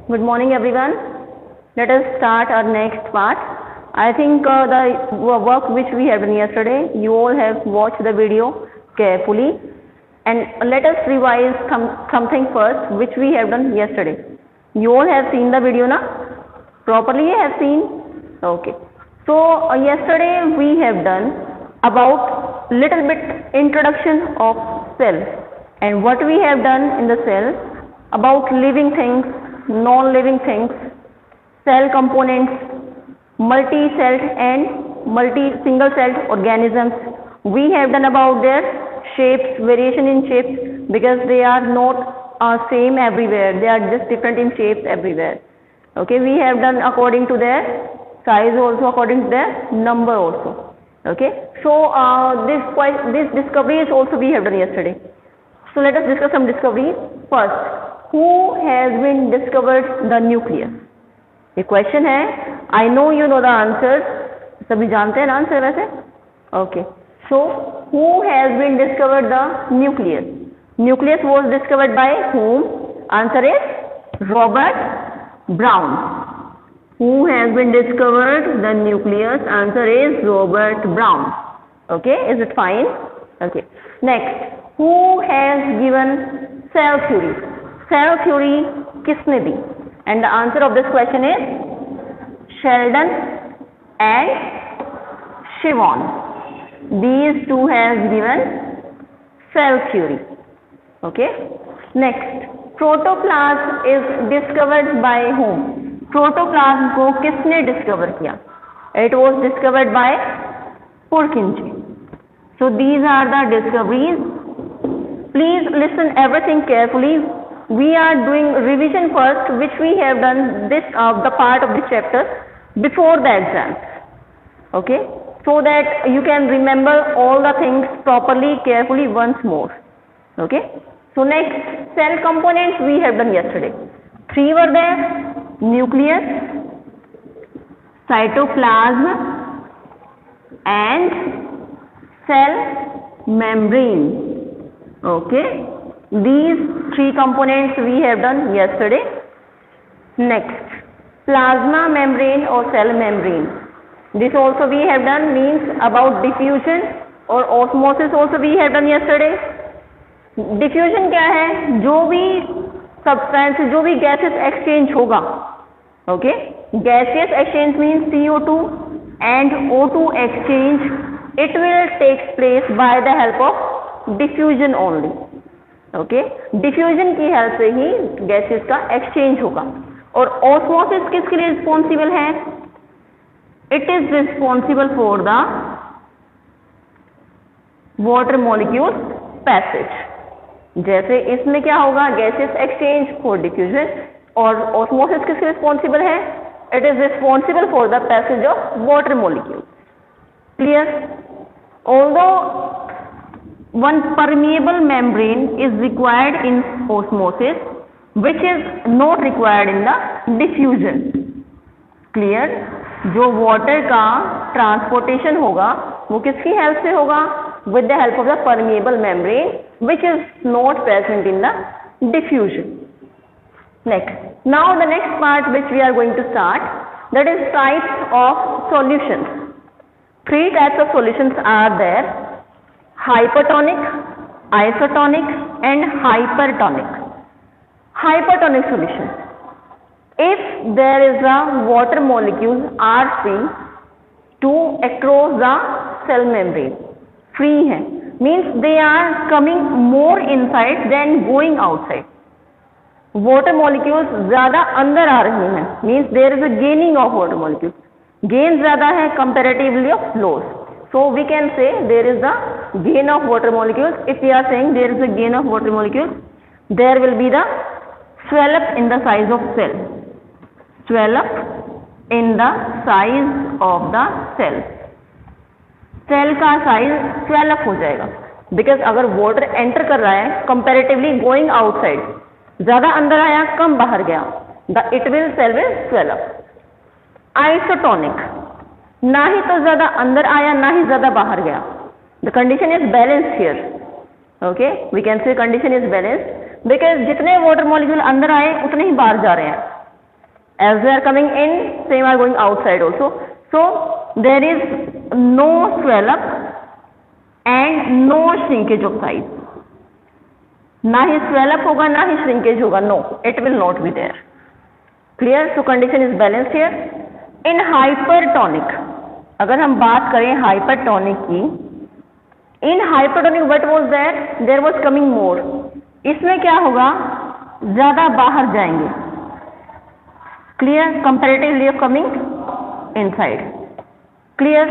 Good morning, everyone. Let us start our next part. I think the work which we have done yesterday, you all have watched the video carefully. And let us revise something first which we have done yesterday. You all have seen the video, na? Properly have seen? Okay. So yesterday we have done about little bit introduction of cell and what we have done in the cell about living things, non-living things, cell components, multi-celled and multi-single-celled organisms. We have done about their shapes, variation in shapes, because they are not same everywhere. They are just different in shapes everywhere. Okay, we have done according to their size also, according to their number also. Okay, so this discoveries also we have done yesterday. So let us discuss some discoveries. First, who has been discovered the nucleus? ये question है. I know you know the answers. सभी जानते हैं answer वैसे? Okay. So who has been discovered the nucleus? Nucleus was discovered by whom? Answer is Robert Brown. Who has been discovered the nucleus? Answer is Robert Brown. Okay, is it fine? Okay. Next, who has given cell theory? Cell theory किसने दी? And the answer of this question is Sheldon and Shivon. These two have given cell theory. Okay. Next, protoplasm is discovered by whom? Protoplasm को किसने discover किया? It was discovered by Purkinje. So these are the discoveries. Please listen everything carefully. We are doing revision first, which we have done this the part of the chapter before the exam. Okay, so that you can remember all the things properly, carefully once more. Okay, so next, cell components we have done yesterday. 3 were there: nucleus, cytoplasm, and cell membrane. Okay, these 3 components we have done yesterday. Next, plasma membrane or cell membrane. This also we have done, means about diffusion or osmosis also we have done yesterday. Diffusion क्या है? जो भी substance, जो भी gases exchange होगा. Okay, gaseous exchange means CO2 and O2 exchange. It will take place by the help of diffusion only. Okay, diffusion की help से ही gases का एक्सचेंज होगा. और ऑस्मोसिस किसके लिए रिस्पॉन्सिबल है? It is responsible for the water molecule passage. जैसे इसमें क्या होगा? Gases exchange for diffusion. और ऑस्मोसिस किसके रिस्पॉन्सिबल है? It is responsible for the passage of water molecule. Clear? Although one permeable membrane is required in osmosis, which is not required in the diffusion. Clear? जो water का transportation होगा वो किसकी help से होगा? With the help of the permeable membrane, which is not present in the diffusion. Next, now the next part which we are going to start, that is types of solutions. 3 types of solutions are there: hypertonic, isotonic and hypertonic. Hypertonic solution. If there is a water molecule are free to across the cell membrane, free है, means they are coming more inside than going outside. Water molecules ज़्यादा अंदर आ रही हैं, means there is a gaining of water molecules. Gain ज़्यादा है comparatively of loss. So we can say there is a gain of water molecules. If we are saying there is a gain of water molecules, there will be the swell up in the size of cell. Swell up in the size of the cell. Cell का size swell up हो जाएगा. Because अगर water enter कर रहा है comparatively going outside, ज़्यादा अंदर आया कम बाहर गया, it will cell will swell up. Isotonic. ना ही तो ज्यादा अंदर आया ना ही ज्यादा बाहर गया. The condition is balanced here. Okay, we can say condition is balanced because जितने water molecule अंदर आए उतने ही बाहर जा रहे हैं. as they are coming in, same are going outside also. So there is no swell up and no shrinkage of size. ना ही swell up होगा ना ही shrinkage होगा, no, it will not be there. Clear? So condition is balanced here. In hypertonic, अगर हम बात करें hypertonic की, in hypertonic what was there? There was coming more. इसमें क्या होगा? ज़्यादा बाहर जाएंगे. Clear? Comparatively of coming inside. Clear?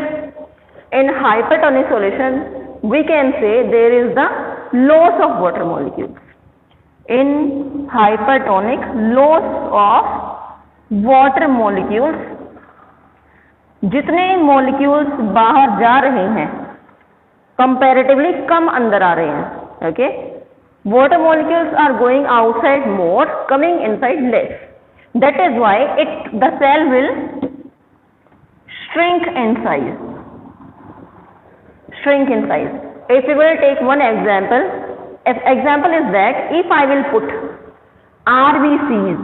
In hypertonic solution, we can say there is the loss of water molecules. In hypertonic, loss of water molecules, जितने molecules बाहर जा रहे हैं comparatively कम अंदर आ रहे हैं. Okay? Water molecules are going outside more, coming inside less. That is why the cell will shrink in size. Shrink in size. If we will take one example, example is that if I will put RBCs,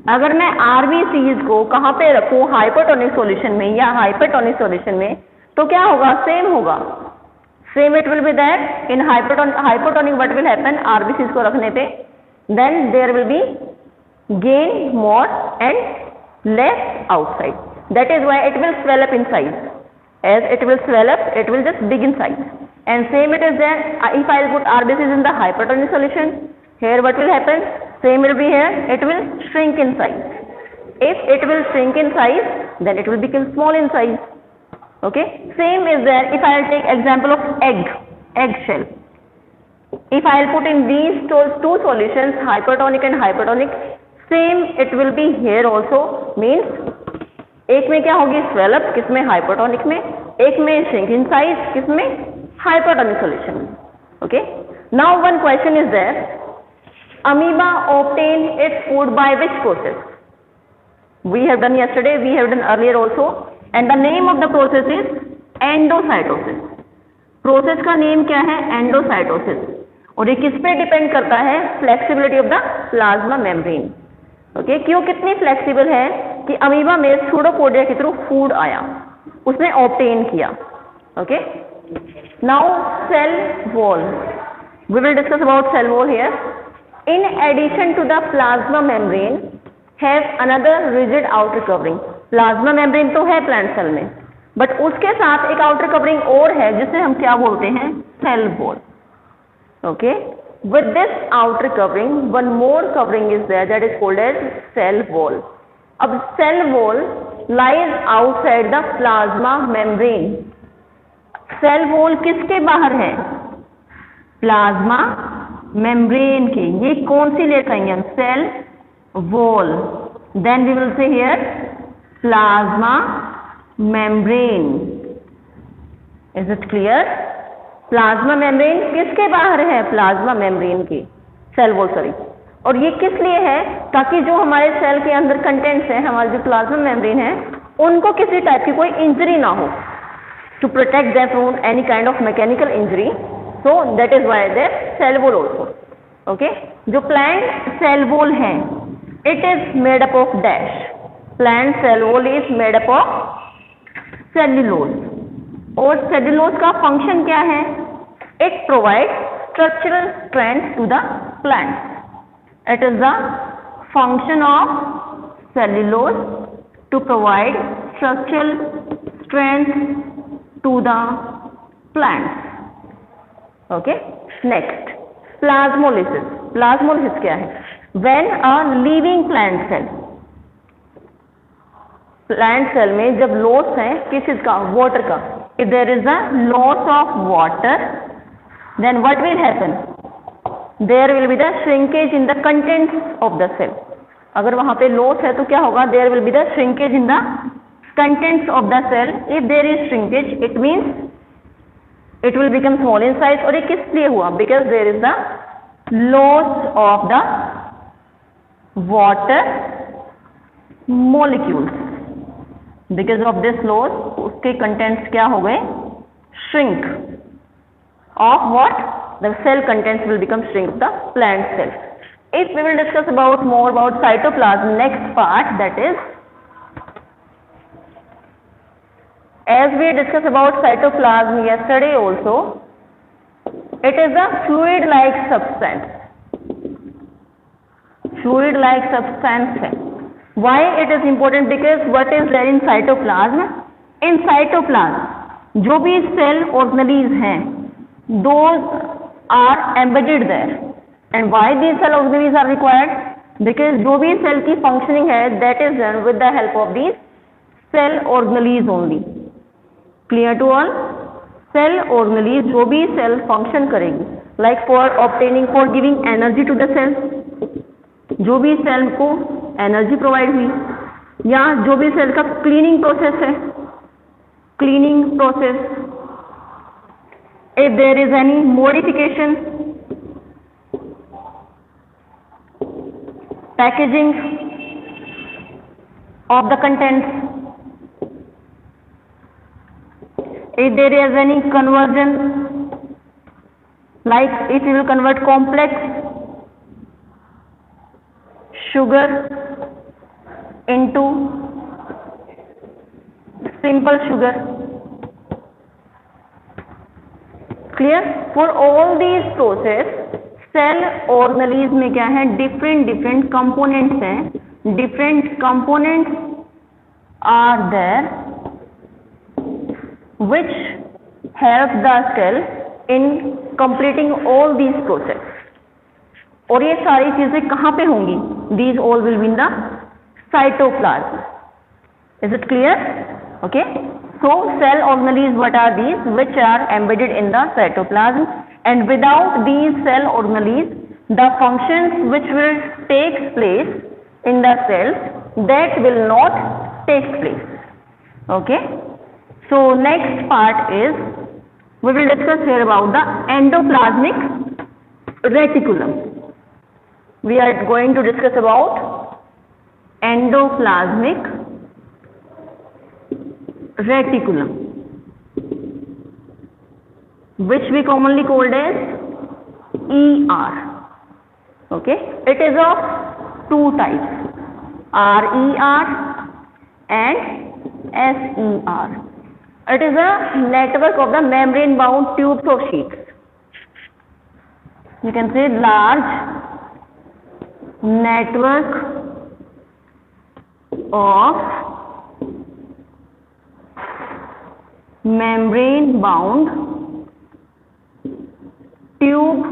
अगर मैं RBCs को कहाँ पे रखूँ, hypertonic solution में या hypertonic solution में, तो क्या होगा? सेम होगा. Same it will be that in hypertonic what will happen, RBCs को रखने पे then there will be gain more and less outside. That is why it will swell up in size. As it will swell up, it will just big in size. And same it is there. If I will put RBCs in the hypertonic solution, here what will happen? Same will be here. It will shrink in size. If it will shrink in size, then it will become small in size. Okay. Same is there. If I will take example of eggshell. If I will put in these two solutions, hypertonic and hypertonic, same it will be here also. Means एक में क्या होगी? swell up, किस में? hypertonic में. एक में shrink in size, किस में? hypertonic solution. Okay. Now one question is there. Amoeba obtain its food by which process? We have done yesterday, we have done earlier also, and the name of the process is endocytosis. Process का name क्या है? endocytosis. और ये किस पे depend करता है? Flexibility of the plasma membrane. Okay, क्यों? कितनी फ्लेक्सिबल है कि अमीबा में सूडोपोडिया के थ्रू फूड आया, उसने ऑब्टेन किया. Okay, now cell wall, we will discuss about cell wall here. In addition to the plasma membrane have another rigid outer covering. Plasma membrane तो है प्लांट सेल में, but उसके साथ एक आउटर कवरिंग और है जिसे हम क्या बोलते हैं? Cell wall. Okay, with this outer covering, one more covering is there that is called as cell wall. अब cell wall lies outside the plasma membrane. Cell wall किसके बाहर है? प्लाज्मा मेम्ब्रेन के. ये कौन सी लेकर आएंगे हम? Cell wall. Then we will say here plasma membrane. Is it clear? Plasma membrane किसके बाहर है? प्लाज्मा मेम्ब्रेन की. Cell wall sorry. और ये किस लिए है? ताकि जो हमारे सेल के अंदर कंटेंट्स हैं, हमारे जो प्लाज्मा मेम्ब्रेन है, उनको किसी टाइप की कोई इंजरी ना हो, to protect them from any kind of mechanical injury. So that is why there cell wall also. Okay, जो प्लांट सेल वॉल है, it is made up of dash. Plant cell wall is made up of cellulose. और cellulose का function क्या है? It provide structural strength to the plant. It is the function of cellulose to provide structural strength to the plant. Okay, next plasmolysis. Plasmolysis क्या है? When a living plant cell, plant cell में जब loss है किस चीज का? Water का. If there is a loss of water, then what will happen? There will be the shrinkage in the contents of the cell. अगर वहाँ पे loss है तो क्या होगा? There will be the shrinkage in the contents of the cell. If there is shrinkage, it means it will become small in size. और ये किस लिए हुआ? Because there is the loss of the water molecules. Because of this loss, उसके contents क्या हो गए? Shrink of what? The cell contents will become shrink of the plant cell. if we will discuss about more about cytoplasm next part, that is, as we discussed about cytoplasm yesterday also, it is a fluid like substance. Fluid like substance है. Why it is important? Because what is there in cytoplasm? In cytoplasm जो भी cell organelles हैं, those are embedded there. And why these cell organelles are required? Because जो भी cell की functioning है, that is done with the help of these cell organelles only. Clear to all? Cell organelles जो भी cell function करेगी, like for obtaining, for giving energy to the cell, जो भी cell को energy provide हुई, या जो भी cell का cleaning process है, cleaning process, if there is any modification, packaging of the contents, if there is any conversion, like if you will convert complex sugar into simple sugar. Clear? For all these process, cell organelles में क्या है, different components हैं, different components are there which help the cell in completing all these process. और ये सारी चीजें कहाँ पे होंगी? These all will be in the cytoplasm. Is it clear? Okay. So cell organelles, what are these? Which are embedded in the cytoplasm, and without these cell organelles, the functions which will take place in the cells, that will not take place. Okay. So next part is, we will discuss here about the endoplasmic reticulum. We are going to discuss about endoplasmic reticulum, which we commonly called as ER. Okay, it is of two types, RER and SER. It is a network of the membrane bound tubes or sheets. You can say large network of membrane bound tube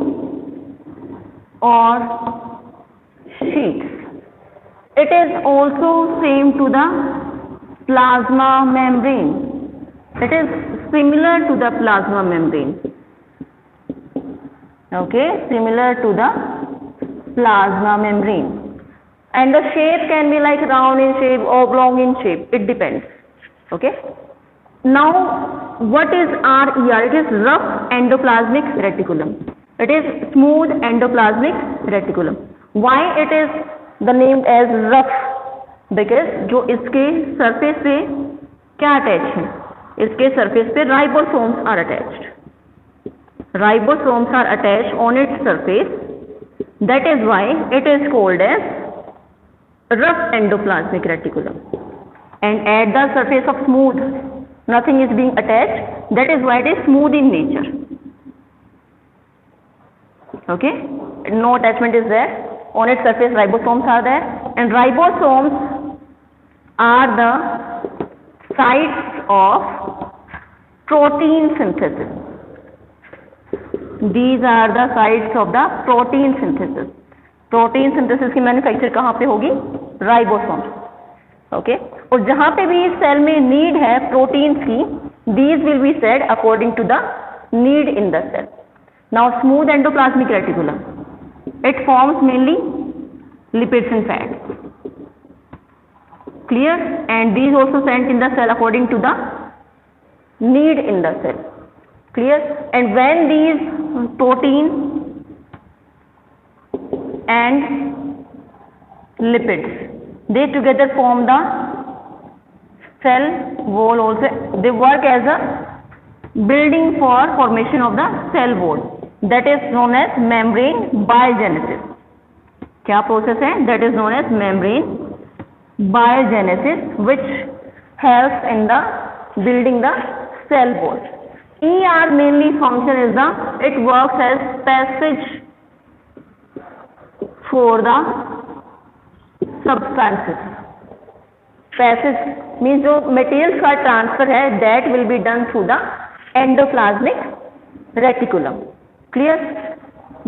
or sheets. It is also same to the plasma membrane. It is similar to the plasma membrane. Okay, similar to the plasma membrane. And the shape can be like round in shape, oblong in shape. It depends. Okay. Now, what is RER? It is rough endoplasmic reticulum. It is smooth endoplasmic reticulum. Why it is the name as rough? Because जो इसके surface पे क्या attached है? इसके surface पे ribosomes are attached. Ribosomes are attached on its surface. That is why it is called as rough endoplasmic reticulum. And at the surface of smooth, nothing is being attached. That is why it is smooth in nature. Okay, no attachment is there. On its surface ribosomes are there, and ribosomes are the sites of protein synthesis. These are the sites of the protein synthesis. Protein synthesis की manufacture कहाँ पे होगी? Ribosome. Okay, और जहाँ पे भी cell में need है प्रोटीन्स की, these will be said according to the need in the cell. Now smooth endoplasmic reticulum, it forms mainly lipids and fats. Clear? And these also sent in the cell according to the need in the cell. Clear? And when these protein and lipids, they together form the cell wall also, they work as a building for formation of the cell wall. That is known as membrane biogenesis. क्या process है? That is known as membrane biogenesis which helps in the building the cell wall. ER mainly function is it works as passage for the substances. Passage means जो materials का transfer है that will be done through the endoplasmic reticulum. Clear?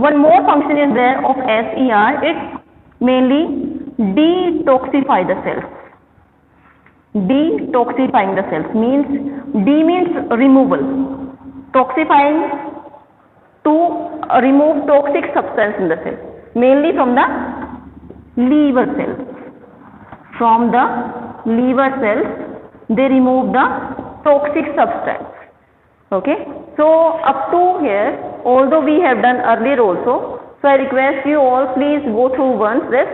One more function is there of SER. It mainly detoxify the cells. Detoxifying the cells means D means removal, toxifying to remove toxic substance in the cell, mainly from the liver cells. From the liver cells they remove the toxic substance. Okay, so up to here, although we have done earlier also, so I request you all please go through once this,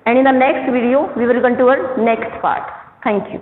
and in the next video we will continue our next part. Thank you.